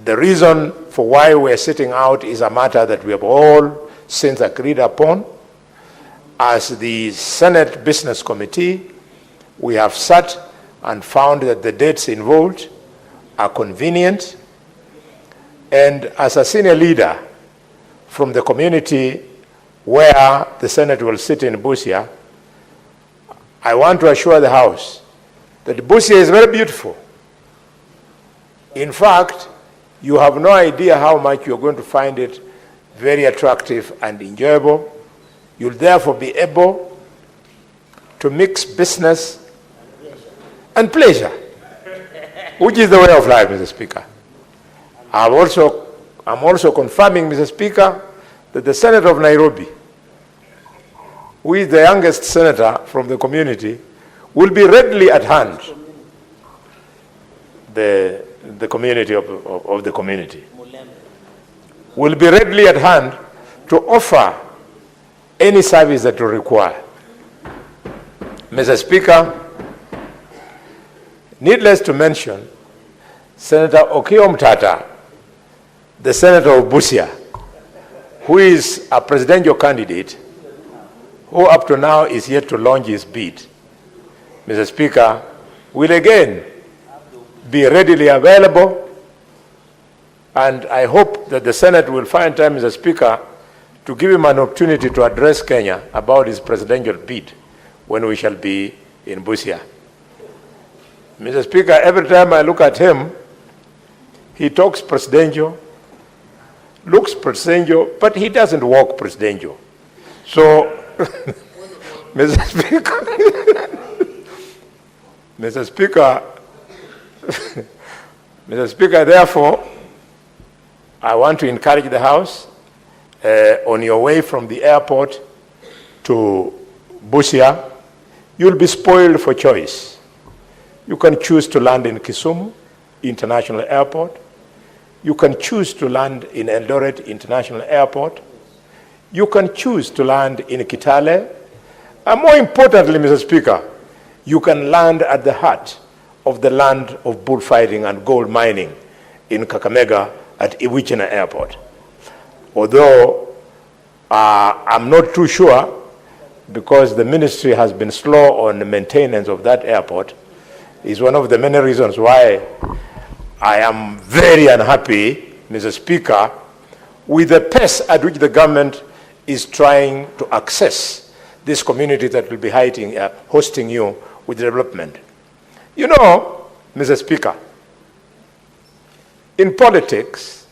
The reason for why we're sitting out is a matter that we have all since agreed upon. As the Senate Business Committee, we have sat and found that the dates involved are convenient. And as a senior leader from the community where the Senate will sit in Busia, I want to assure the House that Busia is very beautiful. In fact, you have no idea how much you're going to find it very attractive and enjoyable. You'll therefore be able to mix business and pleasure, which is the way of life, Mr. Speaker. I'm also confirming, Mr. Speaker, that the Senator of Nairobi, who is the youngest senator from the community, will be readily at hand. The community of the community will be readily at hand to offer any service that you require. Mr. Speaker, needless to mention, Senator OMTATA, the Senator of Busia, who is a presidential candidate, who up to now is yet to launch his bid, Mr. Speaker, will again be readily available, and I hope that the Senate will find time, Mr. Speaker, to give him an opportunity to address Kenya about his presidential bid when we shall be in Busia. Mr. Speaker, every time I look at him, he talks presidential, looks presidential, but he doesn't walk presidential. So, Mr. Speaker, Mr. Speaker, Mr. Speaker, therefore, I want to encourage the House on your way from the airport to Busia, you'll be spoiled for choice. You can choose to land in Kisumu International Airport. You can choose to land in Eldoret International Airport. You can choose to land in Kitale. And more importantly, Mr. Speaker, you can land at the heart of the land of bullfighting and gold mining in Kakamega at Iwichina Airport. Although I'm not too sure, because the ministry has been slow on the maintenance of that airport, is one of the many reasons why I am very unhappy, Mr. Speaker, with the pace at which the government is trying to access this community that will be hosting you with development. You know, Mr. Speaker, in politics,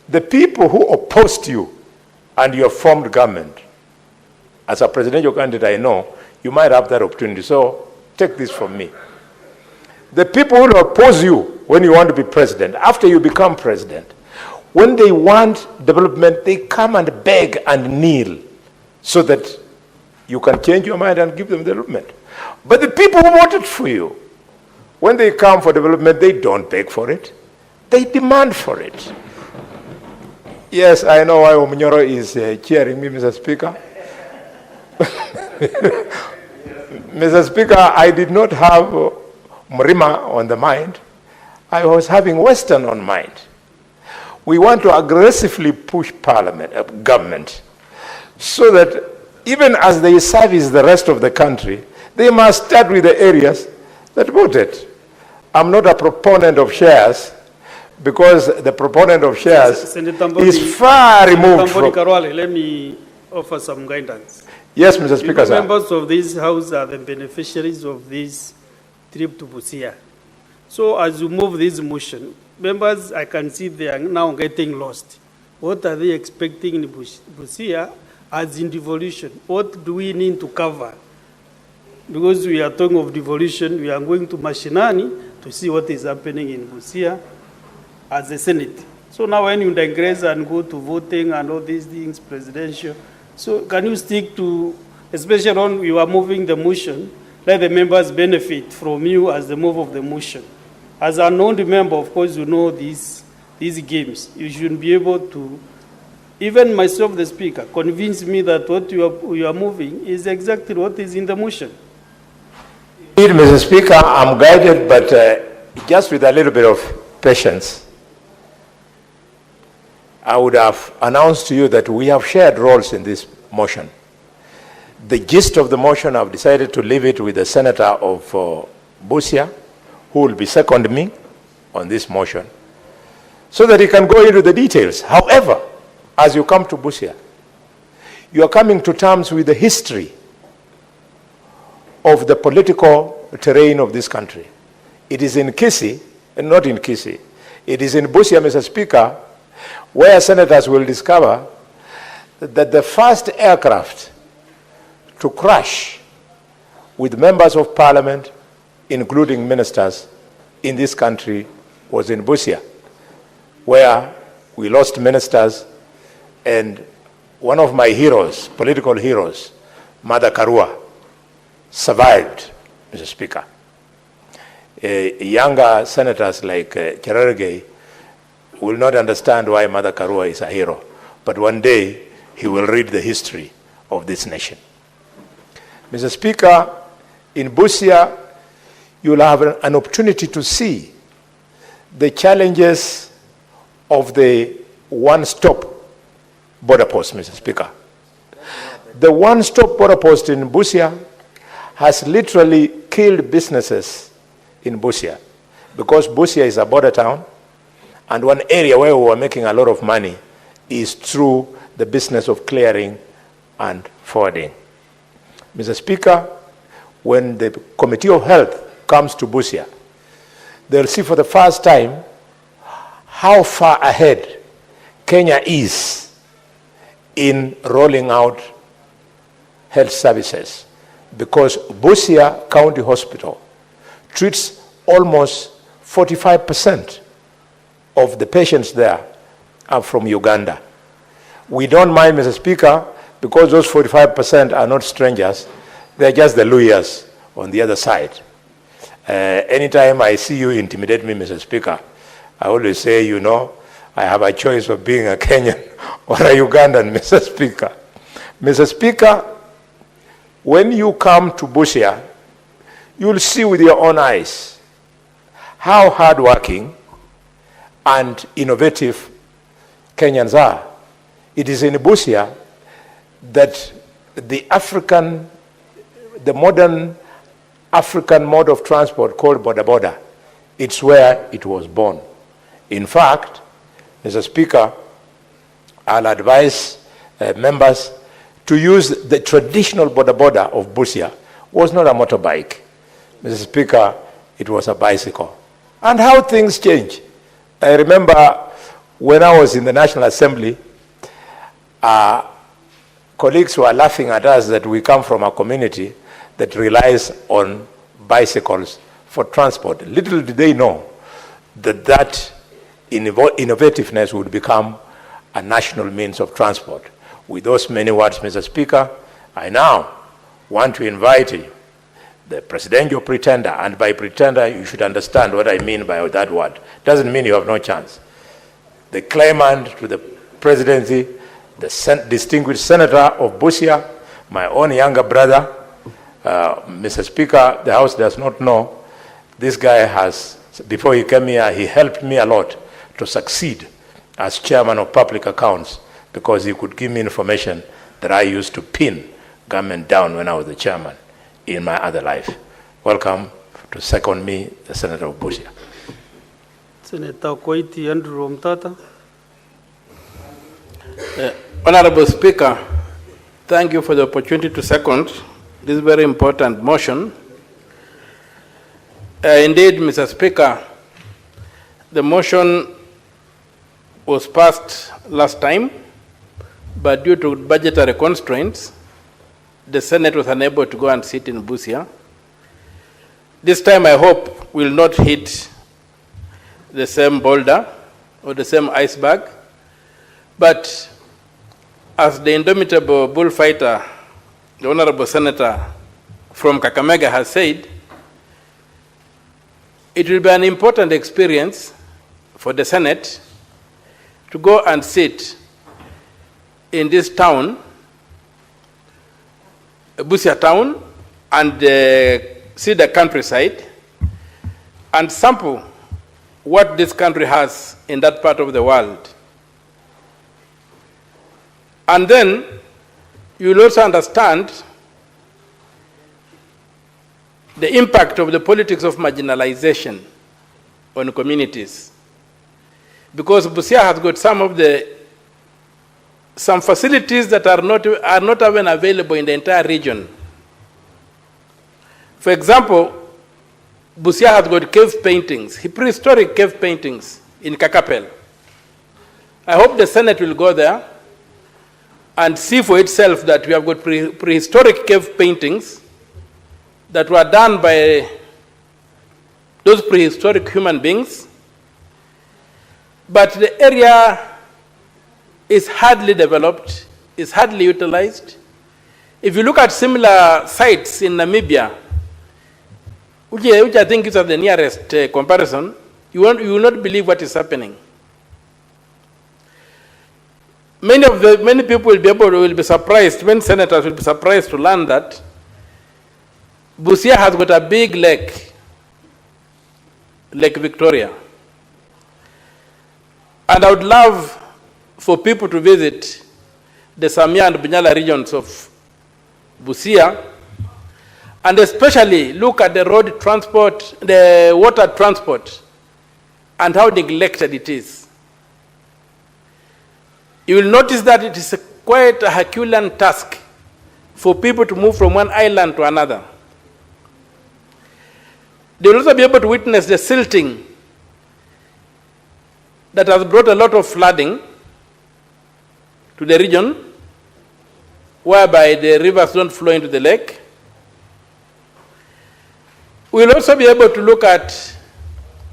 the people who opposed you and your formed government, as a presidential candidate, I know you might have that opportunity, so take this from me. The people who oppose you when you want to be president, after you become president, when they want development, they come and beg and kneel so that you can change your mind and give them development. But the people who voted for you, when they come for development, they don't beg for it. They demand for it. Yes, I know why Omnyoro is cheering me, Mr. Speaker. Mr. Speaker, I did not have Mrima on the mind. I was having Western on mind. We want to aggressively push Parliament, government, so that even as they service the rest of the country, they must start with the areas that voted. I'm not a proponent of shares, because the proponent of shares is far removed from... Let me offer some guidance. Yes, Mr. Speaker, sir. Members of this House are the beneficiaries of this trip to Busia. So as you move this motion, members, I can see they are now getting lost. What are they expecting in Busia as in devolution? What do we need to cover? Because we are talking of devolution, we are going to Mashinani to see what is happening in Busia as a Senate. So now when you digress and go to voting and all these things, presidential, so can you stick to, especially when you are moving the motion, let the members benefit from you as the move of the motion. As a non-member, of course, you know these games. You should be able to, even myself, the speaker, convince me that what you are moving is exactly what is in the motion. Indeed, Mr. Speaker, I'm guided, but just with a little bit of patience. I would have announced to you that we have shared roles in this motion. The gist of the motion, I've decided to leave it with the senator of Busia, who will be second me on this motion, so that he can go into the details. However, as you come to Busia, you are coming to terms with the history of the political terrain of this country. It is in Kisii, and not in Kisii, it is in Busia, Mr. Speaker, where senators will discover that the first aircraft to crash with members of parliament, including ministers, in this country was in Busia, where we lost ministers, and one of my heroes, political heroes, Mother Karua, survived, Mr. Speaker. Younger senators like Cherargei will not understand why Mother Karua is a hero, but one day he will read the history of this nation. Mr. Speaker, in Busia, you will have an opportunity to see the challenges of the one-stop border post, Mr. Speaker. The one-stop border post in Busia has literally killed businesses in Busia, because Busia is a border town, and one area where we were making a lot of money is through the business of clearing and forwarding. Mr. Speaker, when the Committee of Health comes to Busia, they'll see for the first time how far ahead Kenya is in rolling out health services, because Busia County Hospital treats almost 45% of the patients there are from Uganda. We don't mind, Mr. Speaker, because those 45% are not strangers. They're just the lawyers on the other side. Anytime I see you intimidate me, Mr. Speaker, I always say, you know, I have a choice of being a Kenyan or a Ugandan, Mr. Speaker. Mr. Speaker, when you come to Busia, you'll see with your own eyes how hardworking and innovative Kenyans are. It is in Busia that the modern African mode of transport called boda boda, it's where it was born. In fact, Mr. Speaker, I'll advise members to use the traditional boda boda of Busia. Was not a motorbike, Mr. Speaker, it was a bicycle. And how things change. I remember when I was in the National Assembly, colleagues were laughing at us that we come from a community that relies on bicycles for transport. Little did they know that that innovativeness would become a national means of transport. With those many words, Mr. Speaker, I now want to invite you, the presidential pretender, and by pretender you should understand what I mean by that word. Doesn't mean you have no chance. The claimant to the presidency, the distinguished senator of Busia, my own younger brother, Mr. Speaker, the House does not know, this guy has, before he came here, he helped me a lot to succeed as chairman of public accounts, because he could give me information that I used to pin government down when I was the chairman in my other life. Welcome to second me, the senator of Busia. Senator Koiti Andrew OMTATA. Honorable Speaker, thank you for the opportunity to second this very important motion. Indeed, Mr. Speaker, the motion was passed last time, but due to budgetary constraints, the Senate was unable to go and sit in Busia. This time, I hope we'll not hit the same boulder or the same iceberg, but as the indomitable bullfighter, the Honorable Senator from Kakamega has said, it will be an important experience for the Senate to go and sit in this town, Busia town, and see the countryside and sample what this country has in that part of the world. And then you will also understand the impact of the politics of marginalization on communities. Because Busia has got some facilities that are not even available in the entire region. For example, Busia has got cave paintings, prehistoric cave paintings in Kakapel. I hope the Senate will go there and see for itself that we have got prehistoric cave paintings that were done by those prehistoric human beings. But the area is hardly developed, is hardly utilized. If you look at similar sites in Namibia, which I think is the nearest comparison, you will not believe what is happening. Many people will be surprised, many senators will be surprised to learn that Busia has got a big lake, Lake Victoria. And I would love for people to visit the Samia and Bunyala regions of Busia, and especially look at the road transport, the water transport, and how neglected it is. You will notice that it is quite a Herculean task for people to move from one island to another. They will also be able to witness the silting that has brought a lot of flooding to the region, whereby the rivers don't flow into the lake. We will also be able to look at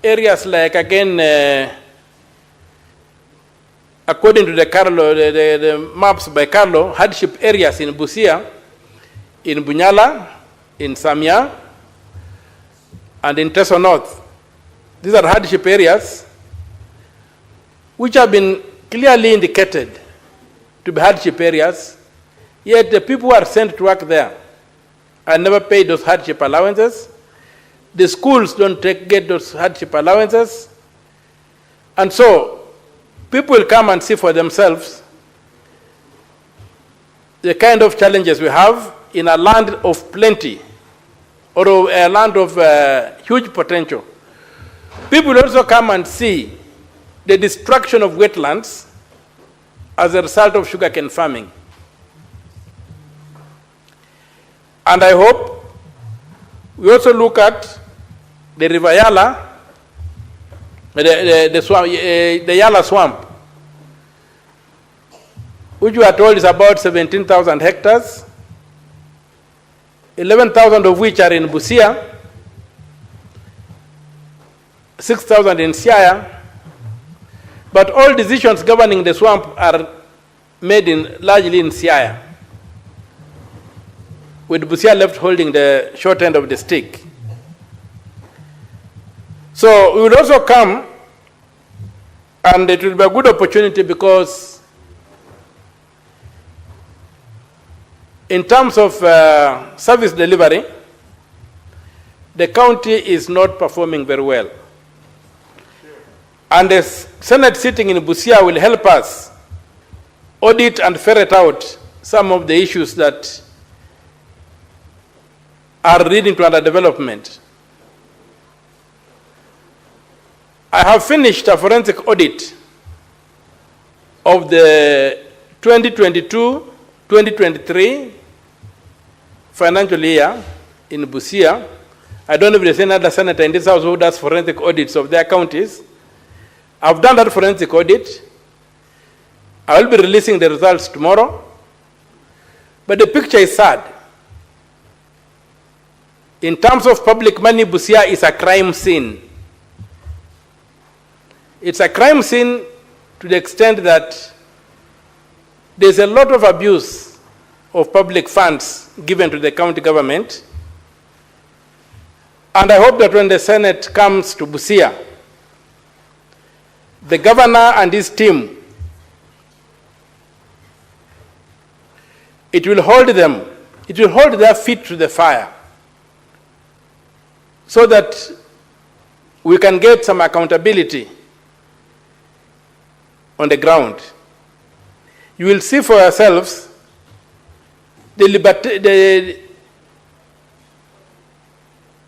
areas like, again, according to the maps by Carlo, hardship areas in Busia, in Bunyala, in Samia, and in Teso North. These are hardship areas which have been clearly indicated to be hardship areas, yet the people who are sent to work there are never paid those hardship allowances. The schools don't get those hardship allowances. And so people will come and see for themselves the kind of challenges we have in a land of plenty, or a land of huge potential. People will also come and see the destruction of wetlands as a result of sugarcane farming. And I hope we also look at the River Yala, the Yala swamp, which we are told is about 17,000 hectares, 11,000 of which are in Busia, 6,000 in Siaya, but all decisions governing the swamp are made largely in Siaya, with Busia left holding the short end of the stick. So we will also come, and it will be a good opportunity because in terms of service delivery, the county is not performing very well. And the Senate sitting in Busia will help us audit and ferret out some of the issues that are leading to underdevelopment. I have finished a forensic audit of the 2022-2023 financial year in Busia. I don't know if there's any other senator in this house who does forensic audits of their counties. I've done that forensic audit. I will be releasing the results tomorrow. But the picture is sad. In terms of public money, Busia is a crime scene. It's a crime scene to the extent that there's a lot of abuse of public funds given to the county government. And I hope that when the Senate comes to Busia, the governor and his team, it will hold their feet to the fire so that we can get some accountability on the ground. you will see for yourselves the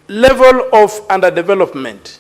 level of underdevelopment